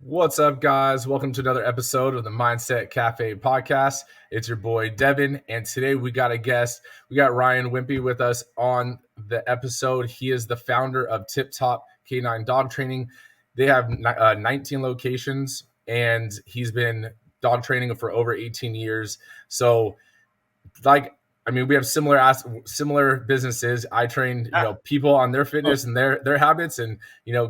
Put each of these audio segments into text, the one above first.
What's up, guys? Welcome to another episode of the Mindset Cafe podcast. It's your boy Devin, and today we got a guest. We got Ryan Wimpey with us on the episode. He is the founder of Tip Top K9 Dog Training. They have 19 locations, and he's been dog training for over 18 years. So, we have similar businesses. I trained, people on their fitness and their habits, and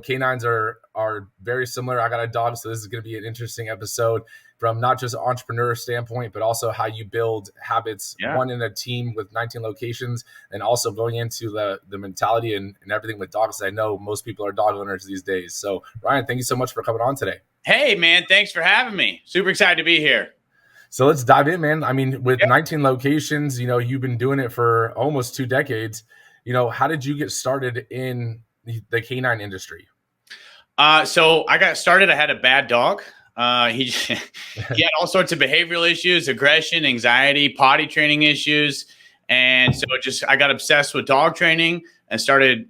canines are very similar. I got a dog, so this is going to be an interesting episode from not just an entrepreneur standpoint, but also how you build habits, one in a team with 19 locations, and also going into the mentality and everything with dogs. I know most people are dog owners these days. So Ryan, thank you so much for coming on today. Hey man, thanks for having me. Super excited to be here. So let's dive in, man. I mean, with 19 locations, you've been doing it for almost 2 decades. How did you get started in the canine industry? So I got started. I had a bad dog. He had all sorts of behavioral issues, aggression, anxiety, potty training issues. And so I got obsessed with dog training and started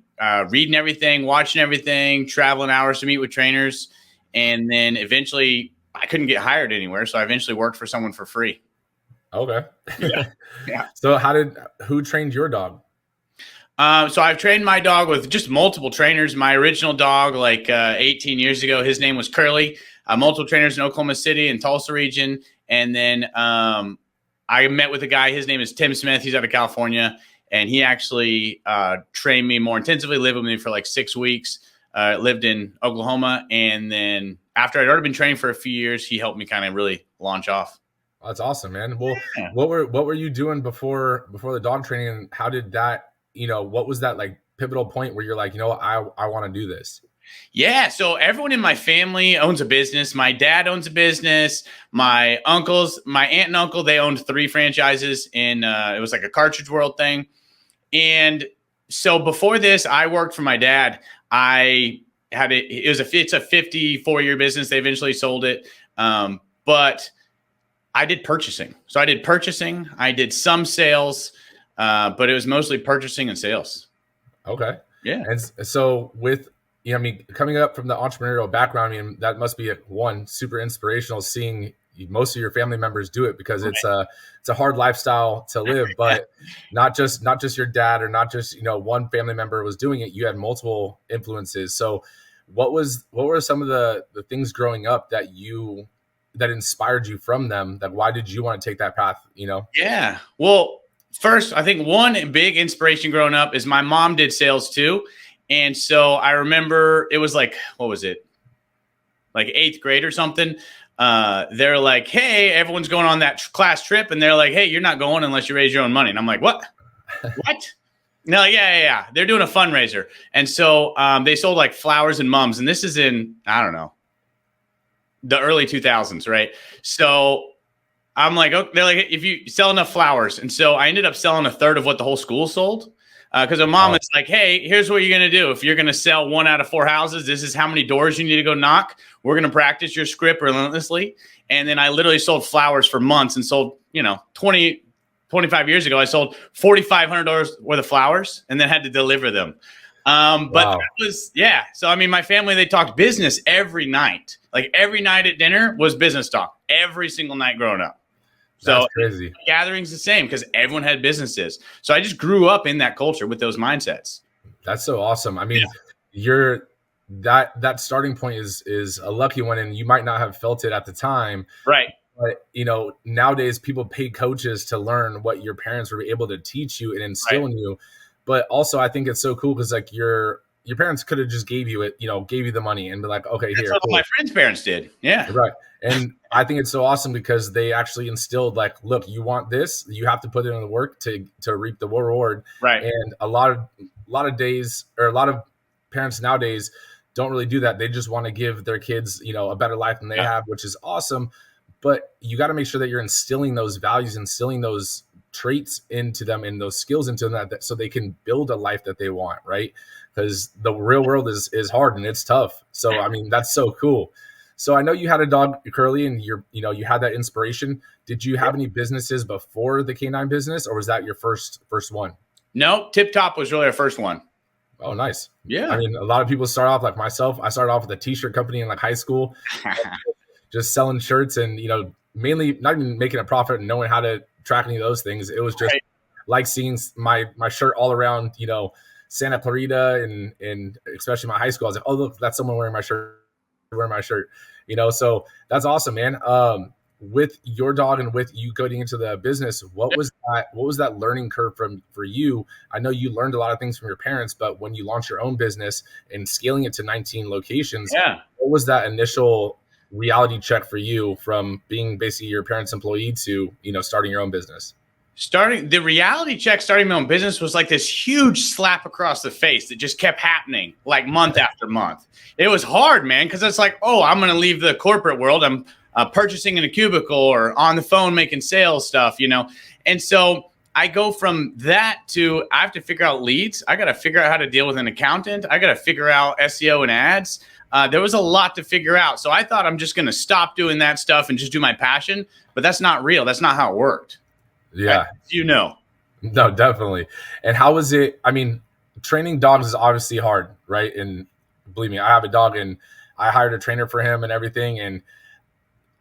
reading everything, watching everything, traveling hours to meet with trainers. And then eventually I couldn't get hired anywhere. So I eventually worked for someone for free. Okay. Yeah. So who trained your dog? So I've trained my dog with just multiple trainers. My original dog, 18 years ago, his name was Curly. Multiple trainers in Oklahoma City and Tulsa region. And then I met with a guy. His name is Tim Smith. He's out of California. And he actually trained me more intensively, lived with me for like 6 weeks. Lived in Oklahoma. And then after I'd already been training for a few years, he helped me kind of really launch off. That's awesome, man. Well, what were you doing before the dog training, and how did that, what was that like pivotal point where you're like, I want to do this? Yeah. So everyone in my family owns a business. My dad owns a business. My aunt and uncle, they owned 3 franchises in, it was like a Cartridge World thing. And so before this, I worked for my dad. It's a 54-year business. They eventually sold it. But I did purchasing. So I did purchasing. I did some sales, but it was mostly purchasing and sales. Okay. Yeah. And so with, coming up from the entrepreneurial background, that must be super inspirational seeing most of your family members do it, because it's a hard lifestyle to live, but not just your dad or not just, one family member was doing it. You had multiple influences. So what were some of the things growing up that inspired you from them? That why did you want to take that path? Yeah. Well, first, I think one big inspiration growing up is my mom did sales too. And so I remember it was like, what was it? Like 8th grade or something. They're like, hey, everyone's going on that class trip. And they're like, hey, you're not going unless you raise your own money. And I'm like, what? What? No, yeah. They're doing a fundraiser. And so they sold like flowers and mums. And this is in, I don't know, the early 2000s, right? So I'm like, oh, they're like, if you sell enough flowers. And so I ended up selling a third of what the whole school sold. Because a mom is like, hey, here's what you're going to do. If you're going to sell 1 out of 4 houses, this is how many doors you need to go knock. We're going to practice your script relentlessly. And then I literally sold flowers for months and sold, 25 years ago, I sold $4,500 worth of flowers and then had to deliver them. But that was, So, my family, they talked business every night. Like every night at dinner was business talk every single night growing up. So that's crazy. Gathering's the same because everyone had businesses. So I just grew up in that culture with those mindsets. That's so awesome. You're that starting point is a lucky one, and you might not have felt it at the time. Right. But nowadays people pay coaches to learn what your parents were able to teach you and instill in you. But also I think it's so cool because like your parents could have just gave you the money and be like, okay, that's here. What cool. My friends' parents did. Yeah. Right. And I think it's so awesome because they actually instilled like, look, you want this, you have to put in the work to reap the reward. Right. And a lot of days, or a lot of parents nowadays don't really do that. They just want to give their kids, a better life than they have, which is awesome. But you got to make sure that you're instilling those values, instilling those traits into them and those skills into them that so they can build a life that they want. Right. Because the real world is hard and it's tough. So, that's so cool. So I know you had a dog, Curly, and you had that inspiration. Did you have any businesses before the canine business, or was that your first one? No, Tip Top was really our first one. Oh, nice. Yeah. I mean, a lot of people start off like myself. I started off with a t-shirt company in like high school, just selling shirts and, mainly not even making a profit and knowing how to track any of those things. It was just Right. like seeing my shirt all around, Santa Clarita and especially my high school. I was like, oh, look, that's someone wearing my shirt, so that's awesome, man. With your dog and with you going into the business, what was that learning curve for you? I know you learned a lot of things from your parents, but when you launched your own business and scaling it to 19 locations, Yeah. what was that initial reality check for you from being basically your parents' employee to, starting your own business? Starting my own business was like this huge slap across the face that just kept happening like month after month. It was hard, man, because it's like, oh, I'm going to leave the corporate world. I'm purchasing in a cubicle or on the phone making sales stuff, And so I go from that to I have to figure out leads. I got to figure out how to deal with an accountant. I got to figure out SEO and ads. There was a lot to figure out. So I thought I'm just going to stop doing that stuff and just do my passion. But that's not real. That's not how it worked. Yeah. No, definitely. And how was it? I mean, training dogs is obviously hard, right? And believe me, I have a dog and I hired a trainer for him and everything. And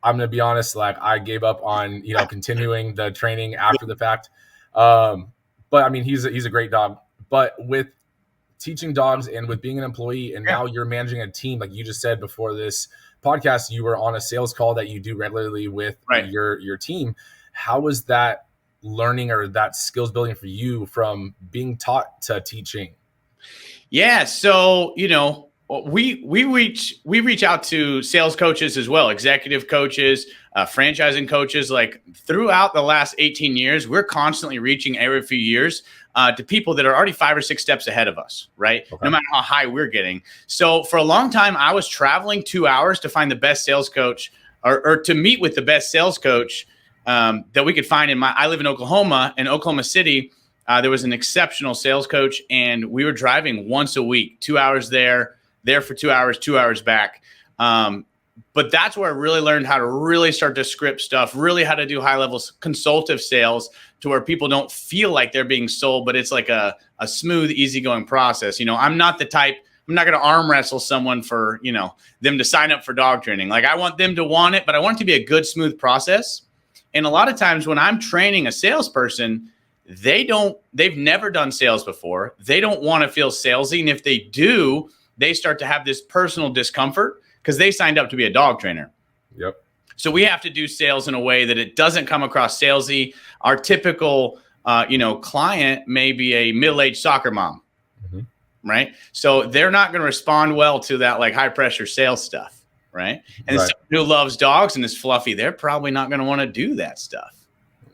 I'm going to be honest, like I gave up on, continuing the training after the fact. But I mean, he's a great dog, but with teaching dogs and with being an employee and now you're managing a team, like you just said before this podcast, you were on a sales call that you do regularly with your team. How was that learning or that skills building for you from being taught to teaching? Yeah. So, we reach out to sales coaches as well, executive coaches, franchising coaches. Like throughout the last 18 years, we're constantly reaching every few years to people that are already 5 or 6 steps ahead of us, right? Okay. No matter how high we're getting. So for a long time, I was traveling 2 hours to find the best sales coach or to meet with the best sales coach that we could find I live in Oklahoma, in Oklahoma City. There was an exceptional sales coach, and we were driving once a week, 2 hours there for 2 hours, 2 hours back. But that's where I really learned how to really start to script stuff, really how to do high level consultative sales to where people don't feel like they're being sold, but it's like a smooth, easygoing process. I'm not the type, I'm not going to arm wrestle someone for, them to sign up for dog training. Like I want them to want it, but I want it to be a good, smooth process. And a lot of times when I'm training a salesperson, they've never done sales before. They don't want to feel salesy. And if they do, they start to have this personal discomfort because they signed up to be a dog trainer. Yep. So we have to do sales in a way that it doesn't come across salesy. Our typical, client may be a middle-aged soccer mom, right? So they're not going to respond well to that like high-pressure sales stuff, right? And someone who loves dogs and is fluffy, they're probably not going to want to do that stuff.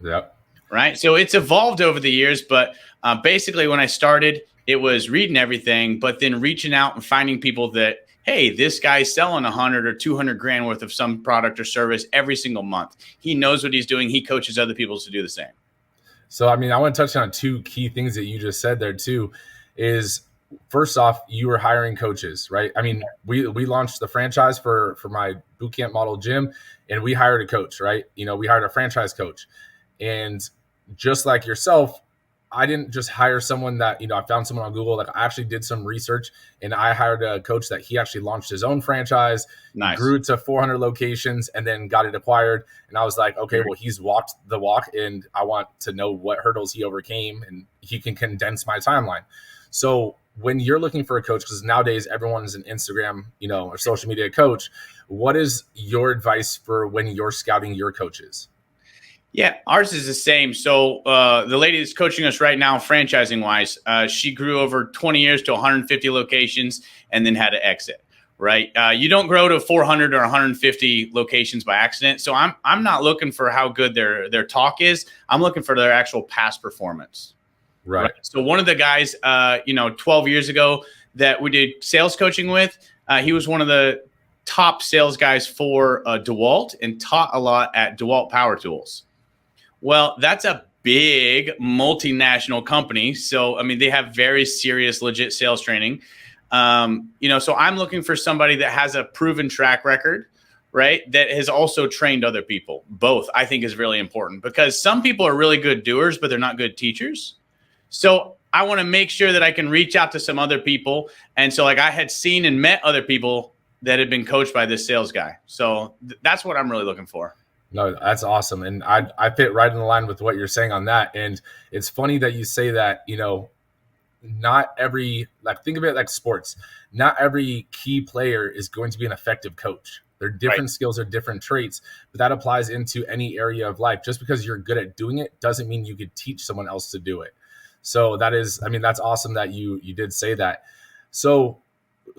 Yep. Right. So it's evolved over the years, but basically when I started, it was reading everything, but then reaching out and finding people that, hey, this guy's selling 100 or 200 grand worth of some product or service every single month. He knows what he's doing. He coaches other people to do the same. So, I mean, I want to touch on 2 key things that you just said there too, is first off, you were hiring coaches, right? I mean, we launched the franchise for my bootcamp model gym and we hired a coach, right? We hired a franchise coach. And just like yourself, I didn't just hire someone that, I found someone on Google. Like I actually did some research and I hired a coach that he actually launched his own franchise, grew to 400 locations and then got it acquired. And I was like, okay, well, he's walked the walk and I want to know what hurdles he overcame and he can condense my timeline. So when you're looking for a coach, because nowadays everyone's an Instagram, or social media coach, what is your advice for when you're scouting your coaches? Yeah, ours is the same. So the lady that's coaching us right now, franchising wise, she grew over 20 years to 150 locations and then had to exit. Right. You don't grow to 400 or 150 locations by accident. So I'm not looking for how good their talk is. I'm looking for their actual past performance. Right. So one of the guys, 12 years ago that we did sales coaching with, he was one of the top sales guys for DeWalt and taught a lot at DeWalt Power Tools. Well, that's a big multinational company. So, I mean, they have very serious, legit sales training. So I'm looking for somebody that has a proven track record, right? That has also trained other people. Both, I think, is really important because some people are really good doers, but they're not good teachers. So I want to make sure that I can reach out to some other people. And so like I had seen and met other people that had been coached by this sales guy. So that's what I'm really looking for. No, that's awesome. And I fit right in the line with what you're saying on that. And it's funny that you say that, not every, like, think of it like sports. Not every key player is going to be an effective coach. They're different skills or different traits, but that applies into any area of life. Just because you're good at doing it doesn't mean you could teach someone else to do it. So that's awesome that you did say that. So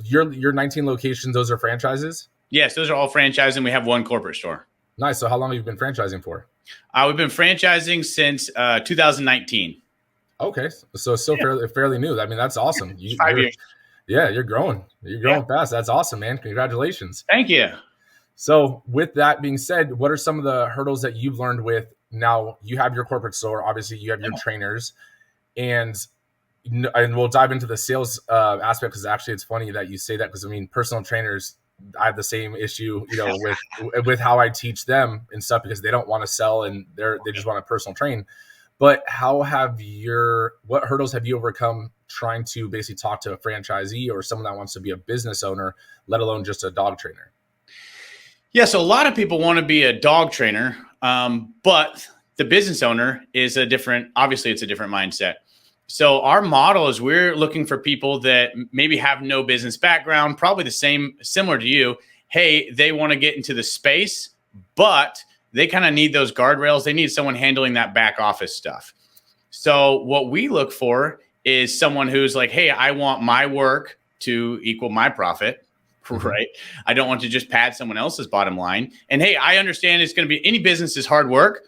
your 19 locations, those are franchises? Yes, those are all franchise, and we have one corporate store. Nice. So how long have you been franchising for? We've been franchising since 2019. Okay. So it's still fairly new. I mean, that's awesome. 5 years. Yeah, you're growing. You're growing fast. That's awesome, man. Congratulations. Thank you. So with that being said, what are some of the hurdles that you've learned with now you have your corporate store, obviously you have your trainers, and we'll dive into the sales aspect, because actually it's funny that you say that, because I mean, personal trainers, I have the same issue, with how I teach them and stuff, because they don't want to sell and they just want to personal train. But what hurdles have you overcome trying to basically talk to a franchisee or someone that wants to be a business owner, let alone just a dog trainer? Yeah, so a lot of people want to be a dog trainer, but the business owner is obviously it's a different mindset. So our model is we're looking for people that maybe have no business background, probably similar to you. Hey, they want to get into the space, but they kind of need those guardrails. They need someone handling that back office stuff. So what we look for is someone who's like, hey, I want my work to equal my profit, right? I don't want to just pad someone else's bottom line. And hey, I understand it's going to be, any business is hard work.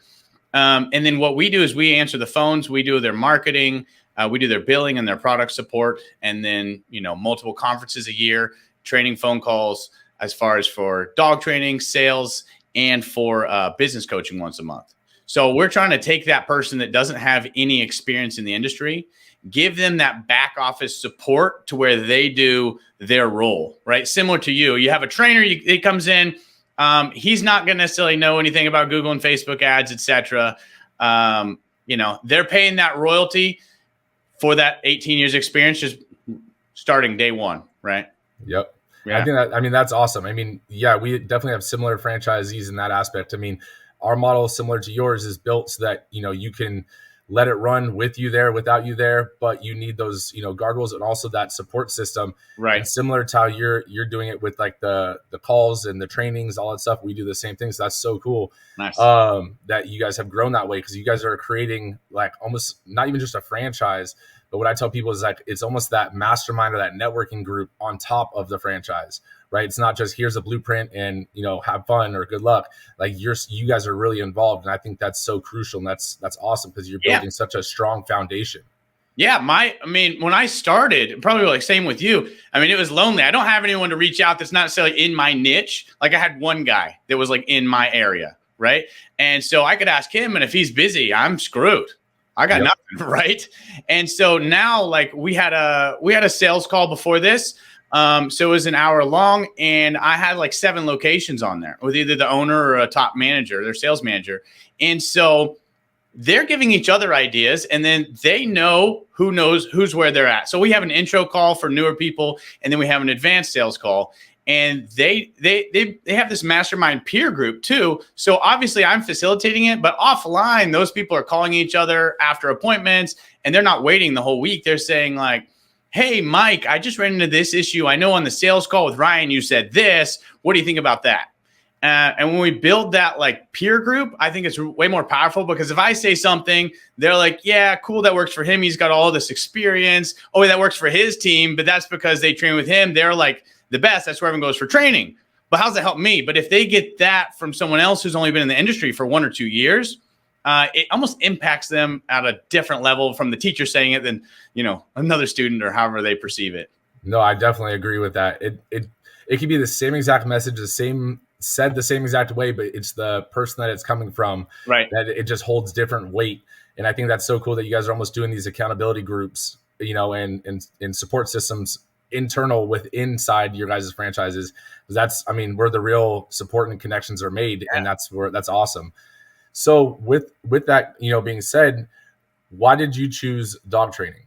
And then what we do is we answer the phones, we do their marketing, we do their billing and their product support, and then, multiple conferences a year, training phone calls as far as for dog training, sales, and for business coaching once a month. So we're trying to take that person that doesn't have any experience in the industry, give them that back office support to where they do their role, right? Similar to you. You have a trainer, he comes in, he's not going to necessarily know anything about Google and Facebook ads, et cetera. They're paying that royalty for that 18 years experience, just starting day one, right? Yep. Yeah. That's awesome. We definitely have similar franchisees in that aspect. Our model, similar to yours, is built so that, you can let it run with you there, without you there, but you need those, guardrails and also that support system. Right. And similar to how you're doing it with like the calls and the trainings, all that stuff, we do the same thing. So that's so cool. Nice. That you guys have grown that way, because you guys are creating like almost not even just a franchise, but what I tell people is like, it's almost that mastermind or that networking group on top of the franchise, right? It's not just here's a blueprint and, have fun or good luck. Like you guys are really involved. And I think that's so crucial. And that's awesome, because you're building such a strong foundation. Yeah. When I started, probably like same with you, it was lonely. I don't have anyone to reach out that's not necessarily in my niche. Like I had one guy that was like in my area, right? And so I could ask him, and if he's busy, I'm screwed. I got nothing, right? And so now, like we had a sales call before this. So it was an hour long, and I had like 7 locations on there with either the owner or a top manager, their sales manager. And so they're giving each other ideas, and then they know who's where they're at. So we have an intro call for newer people, and then we have an advanced sales call. And they have this mastermind peer group too. So obviously I'm facilitating it, but offline, those people are calling each other after appointments, and they're not waiting the whole week. They're saying like, hey, Mike, I just ran into this issue. I know on the sales call with Ryan, you said this. What do you think about that? And when we build that like peer group, I think it's way more powerful, because if I say something, they're like, yeah, cool, that works for him. He's got all this experience. Oh, that works for his team, but that's because they train with him. They're like the best. That's where everyone goes for training. But how's that help me? But if they get that from someone else who's only been in the industry for 1 or 2 years, it almost impacts them at a different level from the teacher saying it than, another student or however they perceive it. No, I definitely agree with that. It could be the same exact message, said the same exact way, but it's the person that it's coming from, right? That it just holds different weight. And I think that's so cool that you guys are almost doing these accountability groups, and support systems internal inside your guys' franchises. That's, where the real support and connections are made. Yeah. And that's awesome. So with that, being said, why did you choose dog training?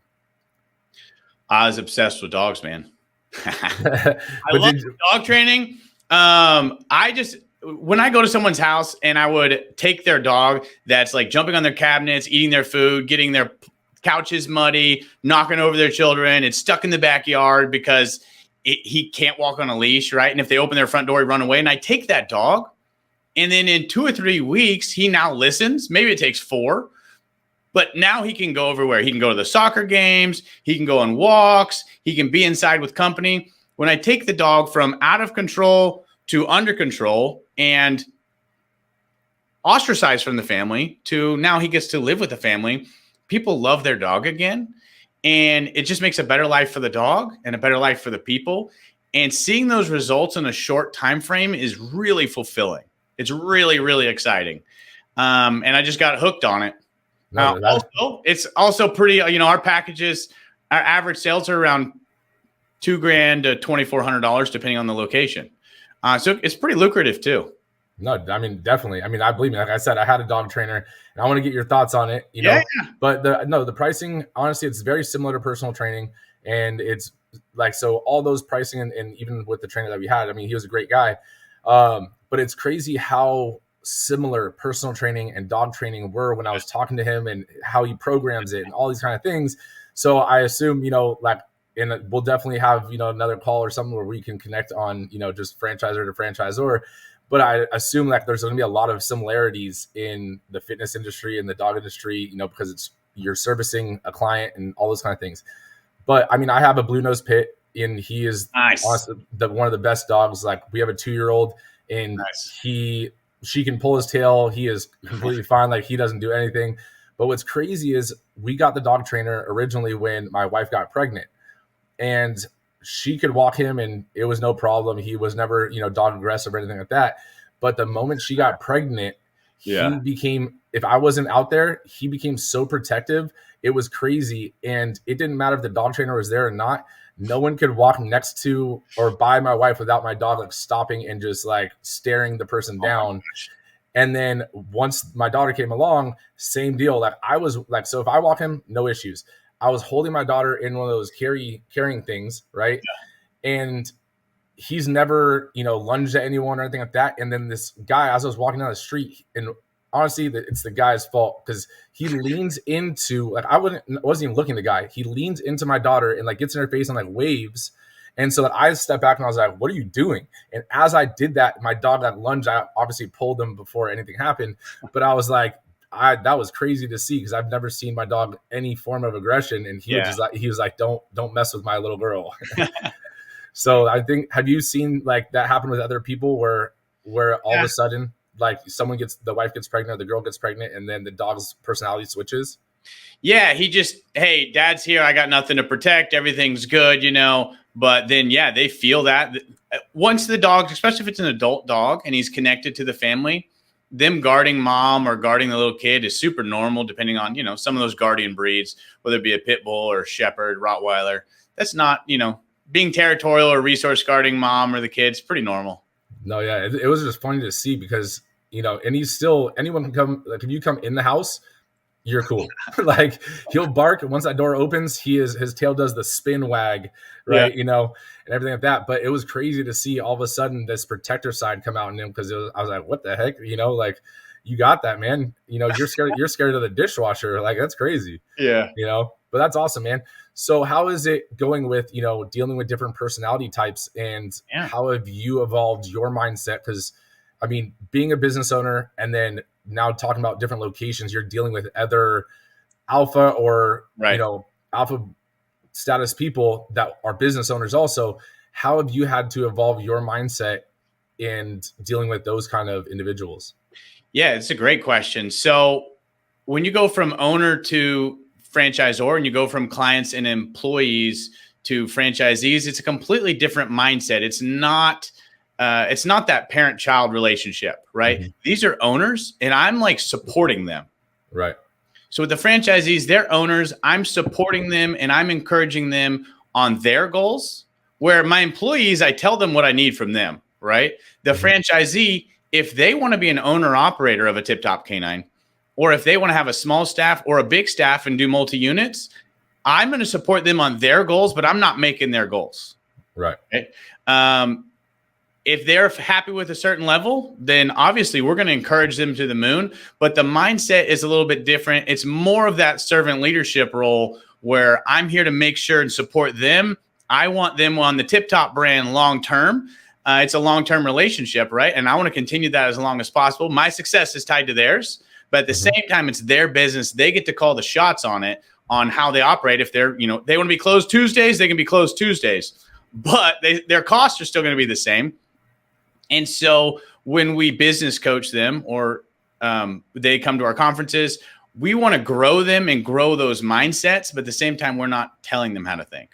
I was obsessed with dogs, man. I But love dog training. When I go to someone's house and I would take their dog that's like jumping on their cabinets, eating their food, getting their couches muddy, knocking over their children, it's stuck in the backyard because he can't walk on a leash, right? And if they open their front door, he run away. And I take that dog, and then in 2 or 3 weeks, he now listens. Maybe it takes 4. But now he can go everywhere. He can go to the soccer games. He can go on walks. He can be inside with company. When I take the dog from out of control to under control and ostracized from the family to now he gets to live with the family, people love their dog again. And it just makes a better life for the dog and a better life for the people. And seeing those results in a short time frame is really fulfilling. It's really, really exciting. And I just got hooked on it. Also, it's also pretty, our packages, our average sales are around $2,000 to $2,400, depending on the location. So it's pretty lucrative too. No, I mean, definitely. I mean, I believe me. Like I said, I had a dog trainer, and I want to get your thoughts on it. You know, but the pricing, honestly, it's very similar to personal training, and it's like so. All those pricing, and even with the trainer that we had, I mean, he was a great guy. But it's crazy how similar personal training and dog training were when I was talking to him, and how he programs it, and all these kind of things. So I assume, and we'll definitely have another call or something where we can connect on just franchisor to franchisor. But I assume like there's going to be a lot of similarities in the fitness industry and the dog industry, because you're servicing a client and all those kind of things. But I mean, I have a blue nose pit, and he is honestly one of the best dogs. Like we have a 2-year-old, and she can pull his tail. He is completely fine. Like he doesn't do anything. But what's crazy is we got the dog trainer originally when my wife got pregnant, and she could walk him and it was no problem. He was never, dog aggressive or anything like that. But the moment she got pregnant, he became, if I wasn't out there, he became so protective. It was crazy. And it didn't matter if the dog trainer was there or not. No one could walk next to or by my wife without my dog like stopping and just like staring the person down. And then once my daughter came along, same deal. Like I was like, so if I walk him, no issues. I was holding my daughter in one of those carrying things, right? Yeah. And he's never, lunged at anyone or anything like that. And then this guy, as I was walking down the street, and honestly, it's the guy's fault because he leans into, like, I wasn't even looking at the guy. He leans into my daughter and like gets in her face and like waves. And so I stepped back and I was like, what are you doing? And as I did that, my dog got lunged. I obviously pulled him before anything happened, but I was like, that was crazy to see because I've never seen my dog any form of aggression, and he was like, don't mess with my little girl. So I think, have you seen like that happen with other people where all of a sudden like the wife gets pregnant, or the girl gets pregnant, and then the dog's personality switches? Yeah, hey, dad's here. I got nothing to protect. Everything's good, But then, they feel that once the dog, especially if it's an adult dog and he's connected to the family, them guarding mom or guarding the little kid is super normal, depending on, some of those guardian breeds, whether it be a pit bull or shepherd, Rottweiler. That's not, being territorial or resource guarding mom or the kids, pretty normal. No, yeah. It was just funny to see because, and he's still, anyone can come, like if you come in the house, you're cool. Like he'll bark, and once that door opens, his tail does the spin wag, right? And everything like that. But it was crazy to see all of a sudden this protector side come out in him, because I was like, what the heck? Like you got that, man. You're scared of the dishwasher. Like that's crazy. Yeah. But that's awesome, man. So how is it going with, dealing with different personality types, and how have you evolved your mindset? Because I mean, being a business owner and then now talking about different locations, you're dealing with other alpha or, alpha status people that are business owners also. How have you had to evolve your mindset in dealing with those kind of individuals? Yeah, it's a great question. So when you go from owner to franchisor and you go from clients and employees to franchisees, it's a completely different mindset. It's not that parent-child relationship, right? Mm-hmm. These are owners, and I'm like supporting them. Right. So with the franchisees, they're owners. I'm supporting them, and I'm encouraging them on their goals. Where my employees, I tell them what I need from them, right? The franchisee, if they want to be an owner-operator of a Tip Top Canine, or if they want to have a small staff or a big staff and do multi-units, I'm going to support them on their goals, but I'm not making their goals. Right. Okay? If they're happy with a certain level, then obviously we're going to encourage them to the moon. But the mindset is a little bit different. It's more of that servant leadership role where I'm here to make sure and support them. I want them on the Tip Top brand long term. It's a long-term relationship, right? And I want to continue that as long as possible. My success is tied to theirs, but at the same time, it's their business. They get to call the shots on it, on how they operate. If they're, they want to be closed Tuesdays, they can be closed Tuesdays, but their costs are still going to be the same. And so when we business coach them or they come to our conferences, we want to grow them and grow those mindsets, but at the same time, we're not telling them how to think.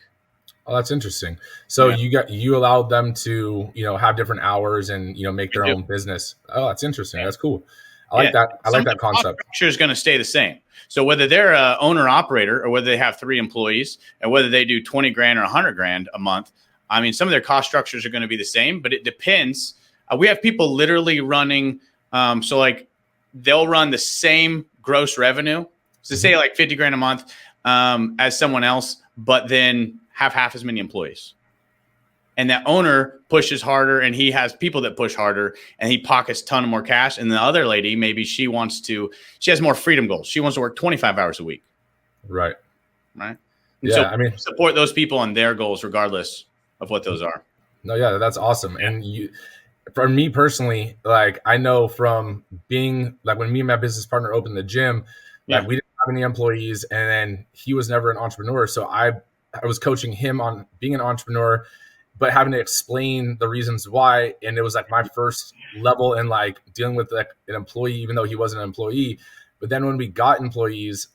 Oh, that's interesting. So you allowed them to, have different hours and, make their own business. Oh, that's interesting. That's cool. I like that. I like that concept. Structure is going to stay the same. So whether they're a owner operator or whether they have 3 employees and whether they do 20 grand or 100 grand a month, I mean, some of their cost structures are going to be the same, but it depends. We have people literally running. So like they'll run the same gross revenue. So say like 50 grand a month as someone else, but then have half as many employees. And that owner pushes harder and he has people that push harder and he pockets a ton of more cash. And the other lady, maybe she has more freedom goals. She wants to work 25 hours a week. Right. Right. And so support those people on their goals, regardless of what those are. No, yeah, that's awesome. And for me personally, like I know from being like when me and my business partner opened the gym, like we didn't have any employees and then he was never an entrepreneur. So I was coaching him on being an entrepreneur, but having to explain the reasons why. And it was like my first level in like dealing with like an employee, even though he wasn't an employee. But then when we got employees,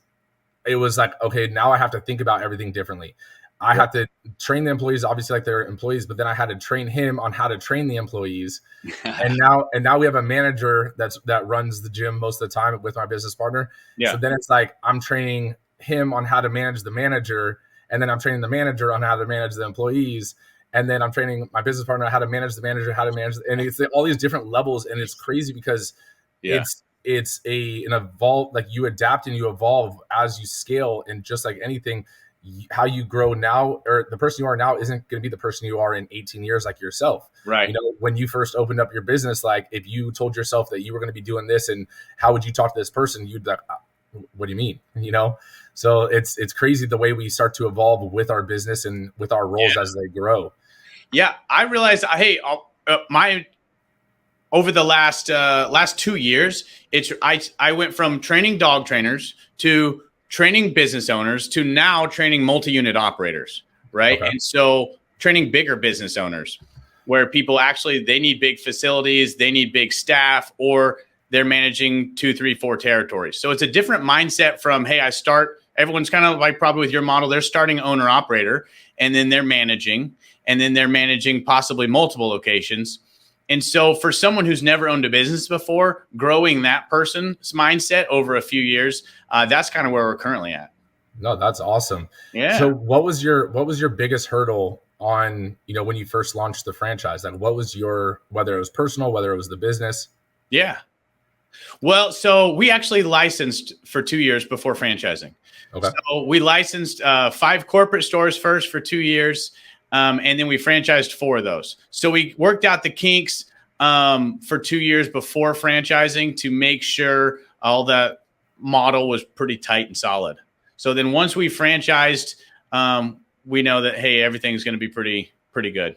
it was like, okay, now I have to think about everything differently. I had to train the employees, obviously like they're employees, but then I had to train him on how to train the employees. and now we have a manager that runs the gym most of the time with my business partner. Yeah. So then it's like, I'm training him on how to manage the manager. And then I'm training the manager on how to manage the employees. And then I'm training my business partner on how to manage the manager, and it's all these different levels. And it's crazy because it's an evolve, like you adapt and you evolve as you scale. And just like anything, how you grow now or the person you are now isn't going to be the person you are in 18 years, like yourself. Right. When you first opened up your business, like if you told yourself that you were going to be doing this and how would you talk to this person? You'd like, what do you mean? So it's crazy the way we start to evolve with our business and with our roles as they grow. Yeah. I realized, over the last 2 years, I went from training dog trainers to training business owners to now training multi-unit operators. Right. Okay. And so training bigger business owners where people they need big facilities, they need big staff, or they're managing 2, 3, 4 territories. So it's a different mindset from, hey, everyone's kind of like probably with your model, they're starting owner operator and then they're managing possibly multiple locations. And so for someone who's never owned a business before, growing that person's mindset over a few years, that's kind of where we're currently at. No, that's awesome. Yeah. So what was your biggest hurdle on, when you first launched the franchise? Like what was whether it was personal, whether it was the business? Yeah. Well, so we actually licensed for 2 years before franchising. Okay. So we licensed 5 corporate stores first for 2 years. And then we franchised 4 of those. So we worked out the kinks for 2 years before franchising to make sure all that model was pretty tight and solid. So then once we franchised, we know that, hey, everything's going to be pretty good.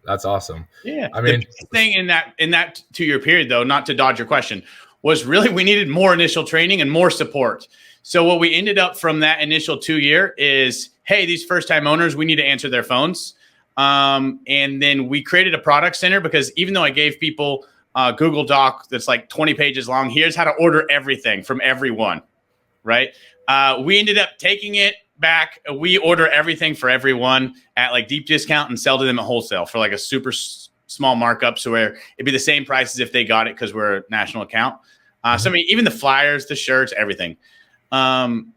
That's awesome. Yeah. I mean, the thing in that 2-year period, though, not to dodge your question, was really we needed more initial training and more support. So what we ended up from that initial 2-year is, hey, these first-time owners, we need to answer their phones. And then we created a product center because even though I gave people a Google Doc that's like 20 pages long, here's how to order everything from everyone, right? We ended up taking it back. We order everything for everyone at like deep discount and sell to them at wholesale for like a super small markup. So where it'd be the same price as if they got it because we're a national account. So I mean, even the flyers, the shirts, everything. And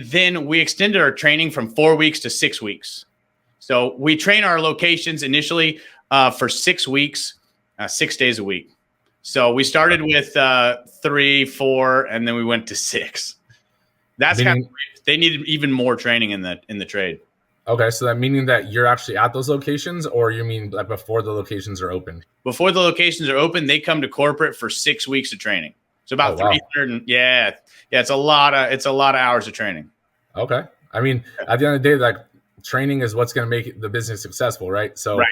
then we extended our training from 4 weeks to 6 weeks. So we train our locations initially for 6 weeks, 6 days a week. So we started with 3, 4, and then we went to 6. That's kind of the way to they needed even more training in the trade. Okay, so that meaning that you're actually at those locations, or you mean like before the locations are open? Before the locations are open, they come to corporate for 6 weeks of training. So about 300. Yeah, it's a lot of hours of training. Okay, I mean, at the end of the day, like training is what's going to make the business successful, right? So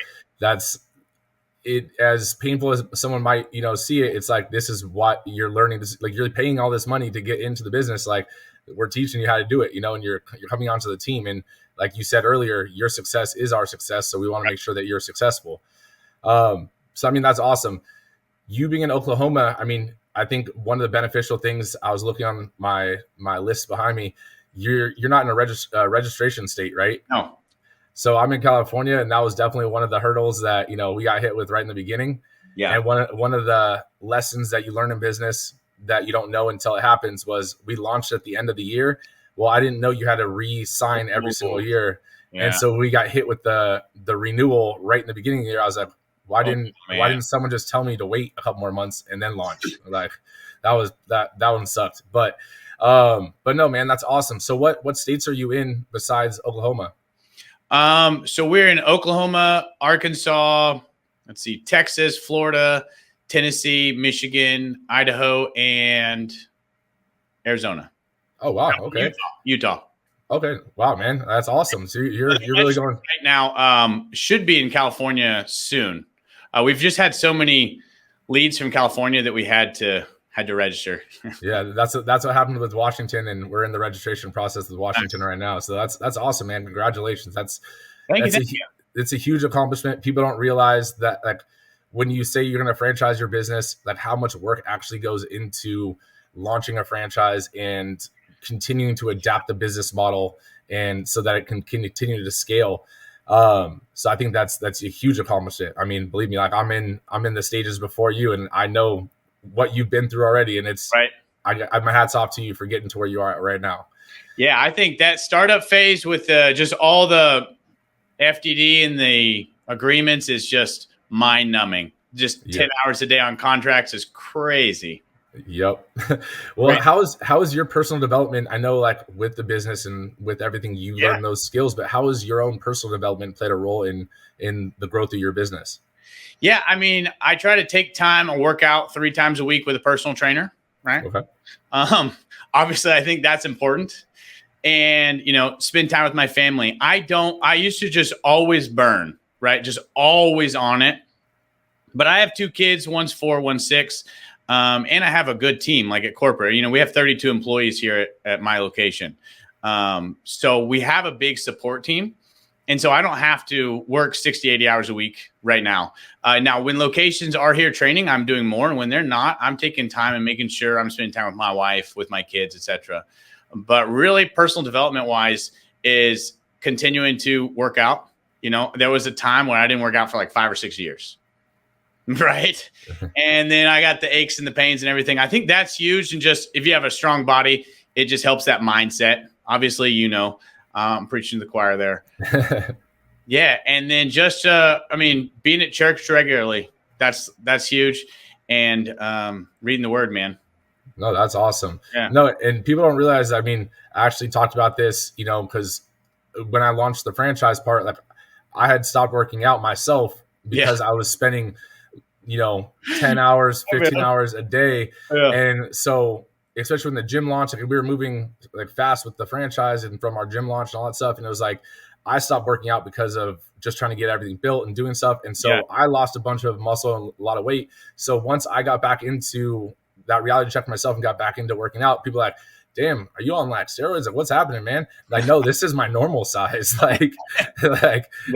that's it. As painful as someone might, see it, it's like this is what you're learning. This, like you're paying all this money to get into the business. Like we're teaching you how to do it, and you're coming onto the team. And like you said earlier, your success is our success. So we want to make sure that you're successful. So I mean, that's awesome. You being in Oklahoma, I mean, I think one of the beneficial things, I was looking on my list behind me, you're not in a registration state, right? No. So I'm in California, and that was definitely one of the hurdles that we got hit with right in the beginning. Yeah. And one of the lessons that you learn in business that you don't know until it happens was we launched at the end of the year. Well, I didn't know you had to re-sign every single year. Yeah. And so we got hit with the renewal right in the beginning of the year. I was like, why didn't someone just tell me to wait a couple more months and then launch? Like that one sucked. But no, man, that's awesome. So what states are you in besides Oklahoma? So we're in Oklahoma, Arkansas, let's see, Texas, Florida, Tennessee, Michigan, Idaho, and Arizona. Oh, wow. Okay. Utah. Okay. Wow, man. That's awesome. So you're really going right now. Should be in California soon. We've just had so many leads from California that we had to register. Yeah, that's what happened with Washington, and we're in the registration process with Washington right now. So that's awesome, man. Congratulations. Thank you. It's a huge accomplishment. People don't realize that, like, when you say you're going to franchise your business, like how much work actually goes into launching a franchise and continuing to adapt the business model, and so that it can continue to scale. So I think that's a huge accomplishment. I mean, believe me, like I'm in the stages before you, and I know what you've been through already, and it's right. My hat's off to you for getting to where you are at right now. Yeah, I think that startup phase with just all the FDD and the agreements is just mind numbing. Just 10 hours a day on contracts is crazy. Yep. Well, right. How is your personal development? I know, like with the business and with everything, you learn those skills, but how has your own personal development played a role in the growth of your business? Yeah, I mean, I try to take time and work out 3 times a week with a personal trainer, right? Okay. Obviously, I think that's important. And, spend time with my family. I used to just always burn, right? Just always on it. But I have 2 kids, one's 4, one's 6. And I have a good team, like at corporate. We have 32 employees here at my location. So we have a big support team. And so I don't have to work 60, 80 hours a week right now. Now, when locations are here training, I'm doing more. And when they're not, I'm taking time and making sure I'm spending time with my wife, with my kids, etc. But really, personal development wise is continuing to work out. There was a time when I didn't work out for like 5 or 6 years. Right. And then I got the aches and the pains and everything. I think that's huge. And just if you have a strong body, it just helps that mindset. Obviously, I'm preaching to the choir there. Yeah. And then just, being at church regularly, that's huge. And reading the word, man. No, that's awesome. Yeah. No, and people don't realize, I actually talked about this, because when I launched the franchise part, like I had stopped working out myself because I was spending 10 hours, 15 hours a day. Yeah. And so, especially when the gym launched, like we were moving like fast with the franchise and from our gym launch and all that stuff. And it was like, I stopped working out because of just trying to get everything built and doing stuff. And so I lost a bunch of muscle and a lot of weight. So once I got back into that reality check for myself and got back into working out, people are like, damn, are you on like steroids? Like, what's happening, man? Like, no, this is my normal size. Like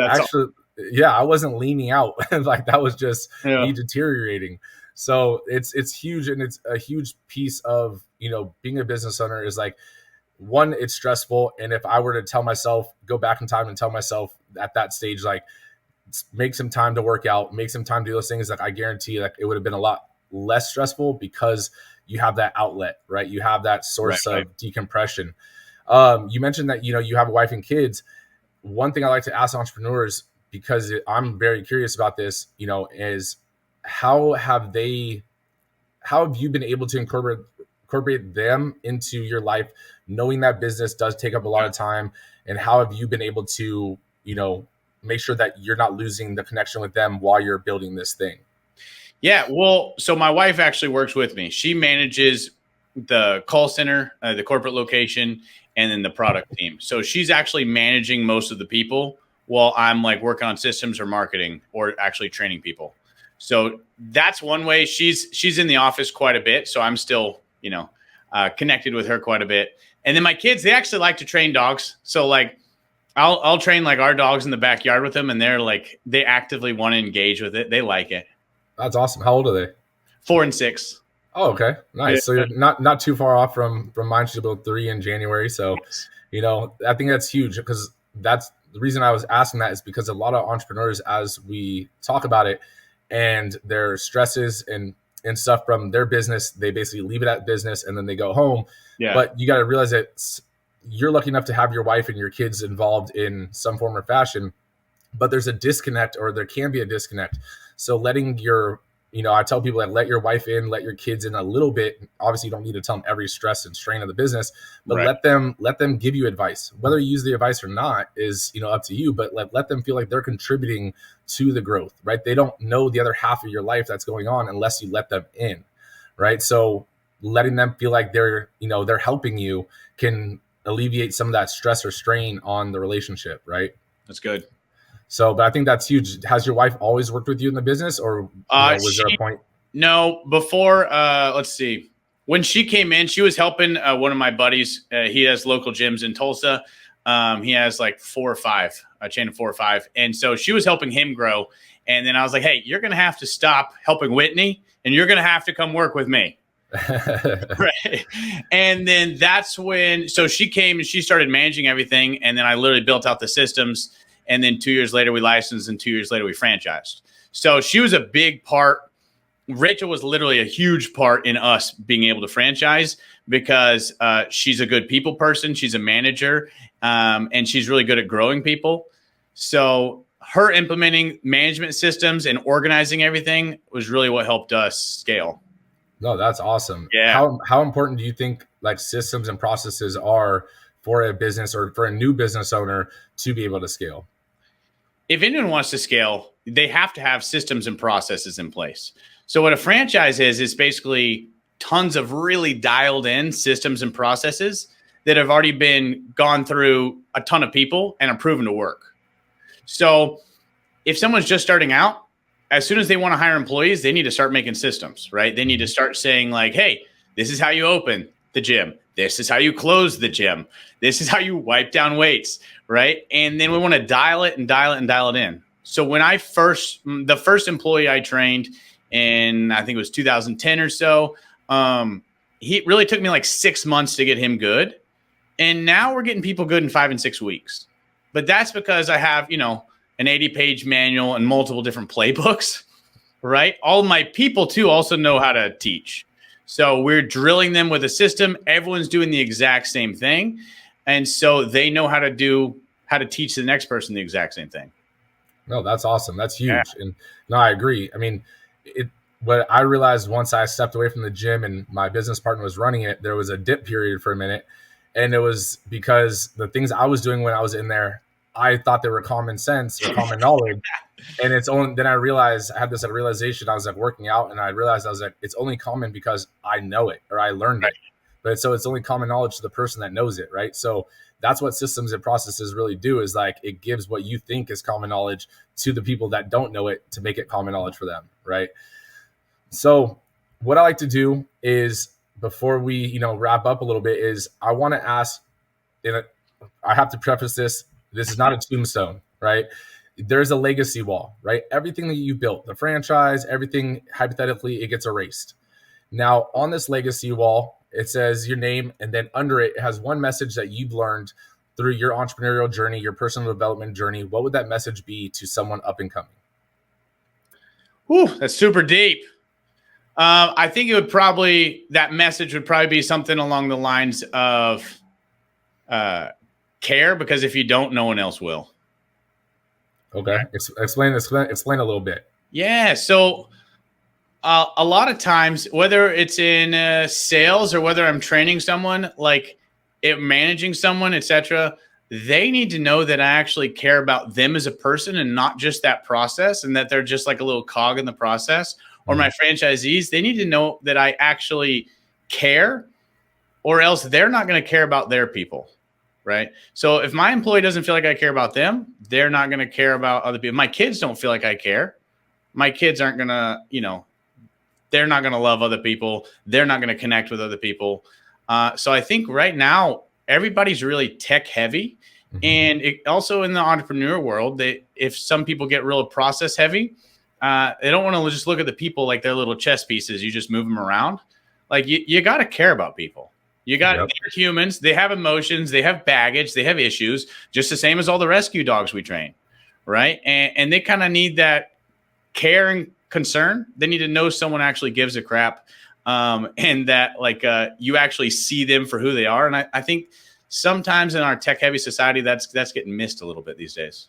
actually, yeah, I wasn't leaning out. Like that was just me deteriorating. So it's huge. And it's a huge piece of, being a business owner is like, one, it's stressful. And if I were to tell myself, go back in time and tell myself at that stage, like make some time to work out, make some time to do those things, like I guarantee like it would have been a lot less stressful because you have that outlet, right? You have that source of decompression. You mentioned that, you have a wife and kids. One thing I like to ask entrepreneurs, because I'm very curious about this, is how have you been able to incorporate incorporate them into your life, knowing that business does take up a lot of time? And how have you been able to, make sure that you're not losing the connection with them while you're building this thing? Yeah, well, so my wife actually works with me. She manages the call center, the corporate location, and then the product team. So she's actually managing most of the people while I'm like working on systems or marketing or actually training people. So that's one way. She's in the office quite a bit, so I'm still connected with her quite a bit. And then my kids, they actually like to train dogs. So like I'll train like our dogs in the backyard with them, and they actively want to engage with it. They like it. That's awesome. How old are they? 4 and 6. Oh, okay. Nice. Yeah. So you're not too far off from mine. She's about 3 in January. So, I think that's huge, because that's the reason I was asking that, is because a lot of entrepreneurs, as we talk about it and their stresses and stuff from their business, they basically leave it at business and then they go home. Yeah. But you got to realize that you're lucky enough to have your wife and your kids involved in some form or fashion, but there's a disconnect, or there can be a disconnect. So letting your, I tell people that let your wife in, let your kids in a little bit. Obviously, you don't need to tell them every stress and strain of the business, but Right. let them give you advice. Whether you use the advice or not is, up to you, but let them feel like they're contributing to the growth, right? They don't know the other half of your life that's going on unless you let them in, right? So letting them feel like they're helping you can alleviate some of that stress or strain on the relationship, right? That's good. So, but I think that's huge. Has your wife always worked with you in the business, or was there a point? No, before, let's see. When she came in, she was helping one of my buddies. He has local gyms in Tulsa. He has like 4 or 5, a chain of 4 or 5. And so she was helping him grow. And then I was like, hey, you're going to have to stop helping Whitney, and you're going to have to come work with me. Right. And then that's when, so she came and she started managing everything. And then I literally built out the systems. And then 2 years later, we licensed, and 2 years later, we franchised. So she was a big part. Rachel was literally a huge part in us being able to franchise, because she's a good people person. She's a manager, and she's really good at growing people. So her implementing management systems and organizing everything was really what helped us scale. No, that's awesome. Yeah. How important do you think like systems and processes are for a business or for a new business owner to be able to scale? If anyone wants to scale, they have to have systems and processes in place. So what a franchise is basically tons of really dialed in systems and processes that have already been gone through a ton of people and are proven to work. So if someone's just starting out, as soon as they want to hire employees, they need to start making systems, right? They need to start saying like, hey, this is how you open the gym. This is how you close the gym. This is how you wipe down weights, right? And then we want to dial it in. So when the first employee I trained in, I think it was 2010 or so, he really took me like 6 months to get him good. And now we're getting people good in 5 and 6 weeks. But that's because I have, an 80-page manual and multiple different playbooks, right? All my people too also know how to teach. So we're drilling them with a system. Everyone's doing the exact same thing. And so they know how to teach the next person the exact same thing. No, that's awesome. That's huge. Yeah. And no, I agree. I mean, what I realized once I stepped away from the gym and my business partner was running it, there was a dip period for a minute. And it was because the things I was doing when I was in there, I thought they were common sense or common knowledge. And then I realized, I had this realization. I was like working out, and I realized it's only common because I know it or I learned it. But so it's only common knowledge to the person that knows it, right? So that's what systems and processes really do, is like it gives what you think is common knowledge to the people that don't know it to make it common knowledge for them, right? So what I like to do is, before we wrap up a little bit, is I want to ask, and I have to preface this is not a tombstone, right? There's a legacy wall, right? Everything that you built, the franchise, everything, hypothetically, it gets erased. Now, on this legacy wall, it says your name, and then under it has one message that you've learned through your entrepreneurial journey, your personal development journey. What would that message be to someone up and coming? Whew, that's super deep. I think that message would probably be something along the lines of care, because if you don't, no one else will. Okay. Explain a little bit. Yeah. So A lot of times, whether it's in sales or whether I'm training someone, like managing someone, etc., they need to know that I actually care about them as a person and not just that process, and that they're just like a little cog in the process. Or my franchisees, they need to know that I actually care, or else they're not going to care about their people, right? So if my employee doesn't feel like I care about them, they're not going to care about other people. My kids don't feel like I care. My kids aren't going to, they're not going to love other people. They're not going to connect with other people. So I think right now, everybody's really tech heavy. And it, also in the entrepreneur world, if some people get real process heavy, they don't want to just look at the people like they're little chess pieces. You just move them around. Like you got to care about people. You got they're humans. They have emotions. They have baggage. They have issues, just the same as all the rescue dogs we train, right? And they kind of need that care and concern. They need to know someone actually gives a crap, and that you actually see them for who they are. And I think sometimes in our tech heavy society, that's getting missed a little bit these days.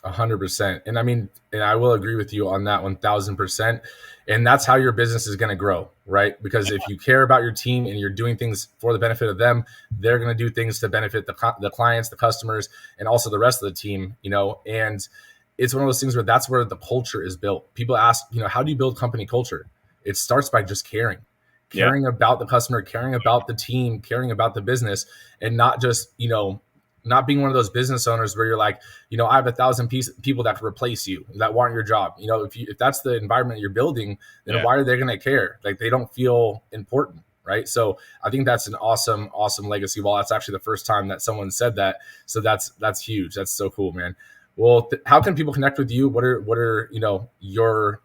100%. And I mean, and I will agree with you on that 1000%. And that's how your business is going to grow, right? Because if you care about your team and you're doing things for the benefit of them, they're going to do things to benefit the clients, the customers, and also the rest of the team, and it's one of those things where that's where the culture is built. People ask, how do you build company culture? It starts by just caring about the customer, caring about the team, caring about the business, and not just, not being one of those business owners where you're like, I have 1,000 people that can replace you, that want your job. If that's the environment you're building, then why are they going to care? Like, they don't feel important, right? So I think that's an awesome, awesome legacy. Well, that's actually the first time that someone said that. So that's huge. That's so cool, man. Well, how can people connect with you? What are your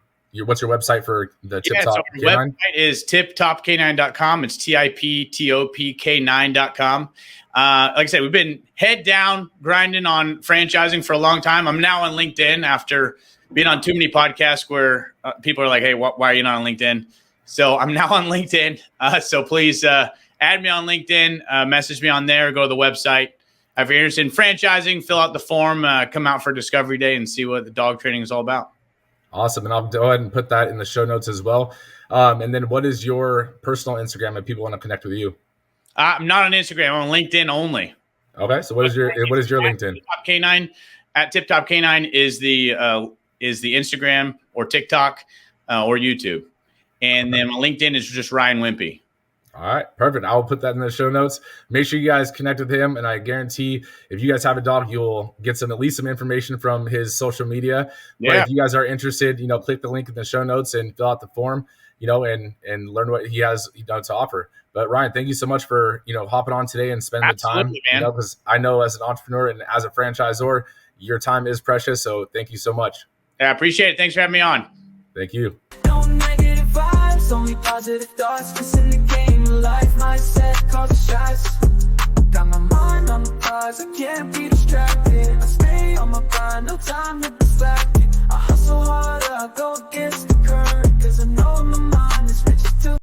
what's your website for the Tip Top K9? Website is tiptopk9.com. It's tiptopk9.com. Like I said, we've been head down grinding on franchising for a long time. I'm now on LinkedIn after being on too many podcasts where people are like, hey, why are you not on LinkedIn? So I'm now on LinkedIn. So please add me on LinkedIn, message me on there, go to the website. If you're interested in franchising, fill out the form, come out for Discovery Day and see what the dog training is all about. Awesome. And I'll go ahead and put that in the show notes as well. And then what is your personal Instagram if people want to connect with you? I'm not on Instagram. I'm on LinkedIn only. Okay. So what is your LinkedIn? K9 at Tip Top K9 is the Instagram or TikTok or YouTube. And then my LinkedIn is just Ryan Wimpey. All right, perfect. I'll put that in the show notes. Make sure you guys connect with him, and I guarantee if you guys have a dog, you'll get at least some information from his social media. Yeah. But if you guys are interested, click the link in the show notes and fill out the form, and learn what he has to offer. But Ryan, thank you so much for hopping on today and spending the time. Man. Because I know as an entrepreneur and as a franchisor, your time is precious. So thank you so much. Yeah, I appreciate it. Thanks for having me on. Thank you. No negative vibes, only positive thoughts. This in the game of life, mindset causes shots. Got my mind on the prize, I can't be distracted. I stay on my grind, no time to